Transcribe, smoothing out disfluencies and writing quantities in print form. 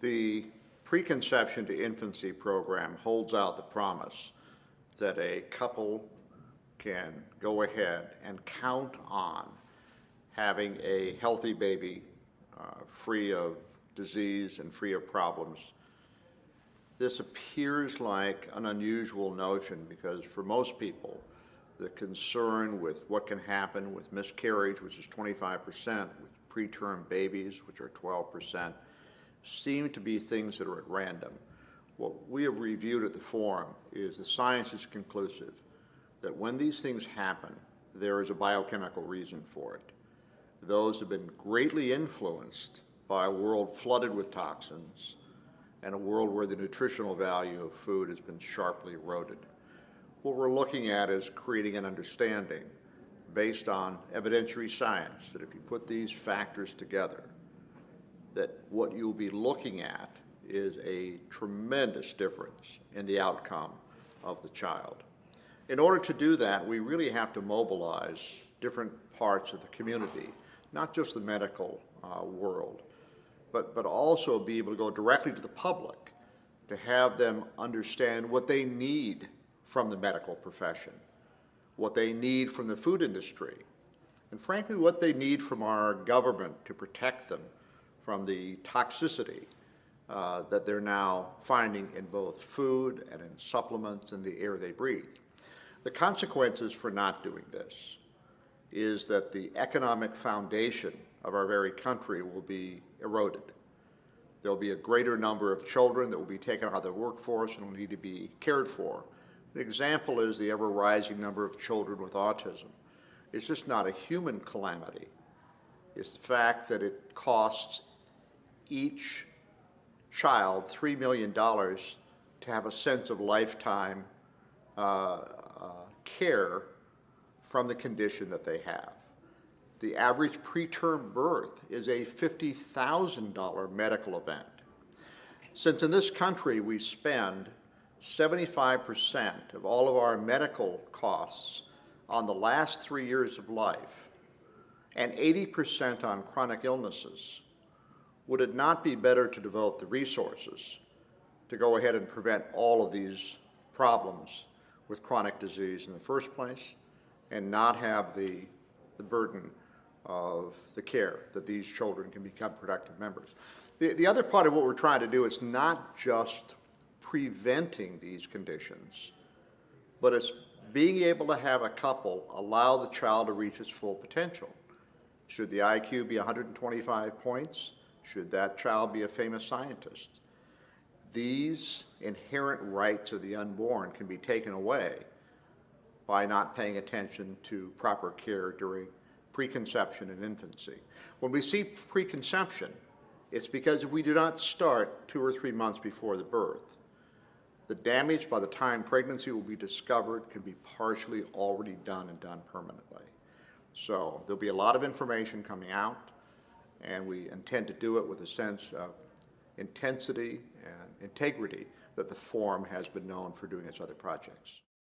The preconception to infancy program holds out the promise that a couple can go ahead and count on having a healthy baby, free of disease and free of problems. This appears like an unusual notion because for most people, the concern with what can happen with miscarriage, which is 25%, with preterm babies, which are 12%, seem to be things that are at random. What we have reviewed at the forum is the science is conclusive that when these things happen, there is a biochemical reason for it. Those have been greatly influenced by a world flooded with toxins and a world where the nutritional value of food has been sharply eroded. What we're looking at is creating an understanding based on evidentiary science that if you put these factors together, that what you'll be looking at is a tremendous difference in the outcome of the child. In order to do that, we really have to mobilize different parts of the community, not just the medical world, but also be able to go directly to the public to have them understand what they need from the medical profession, what they need from the food industry, and frankly, what they need from our government to protect them from the toxicity that they're now finding in both food and in supplements and the air they breathe. The consequences for not doing this is that the economic foundation of our very country will be eroded. There'll be a greater number of children that will be taken out of the workforce and will need to be cared for. An example is the ever-rising number of children with autism. It's just not a human calamity. It's the fact that it costs each child $3 million to have a sense of lifetime care from the condition that they have. The average preterm birth is a $50,000 medical event. Since in this country we spend 75% of all of our medical costs on the last 3 years of life and 80% on chronic illnesses, would it not be better to devote the resources to go ahead and prevent all of these problems with chronic disease in the first place and not have the burden of the care that these children can become productive members? The other part of what we're trying to do is not just preventing these conditions, but it's being able to have a couple allow the child to reach its full potential. Should the IQ be 125 points? Should that child be a famous scientist? These inherent rights of the unborn can be taken away by not paying attention to proper care during preconception and infancy. When we see preconception, it's because if we do not start 2 or 3 months before the birth, the damage by the time pregnancy will be discovered can be partially already done and done permanently. So there'll be a lot of information coming out, and we intend to do it with a sense of intensity and integrity that the forum has been known for doing its other projects.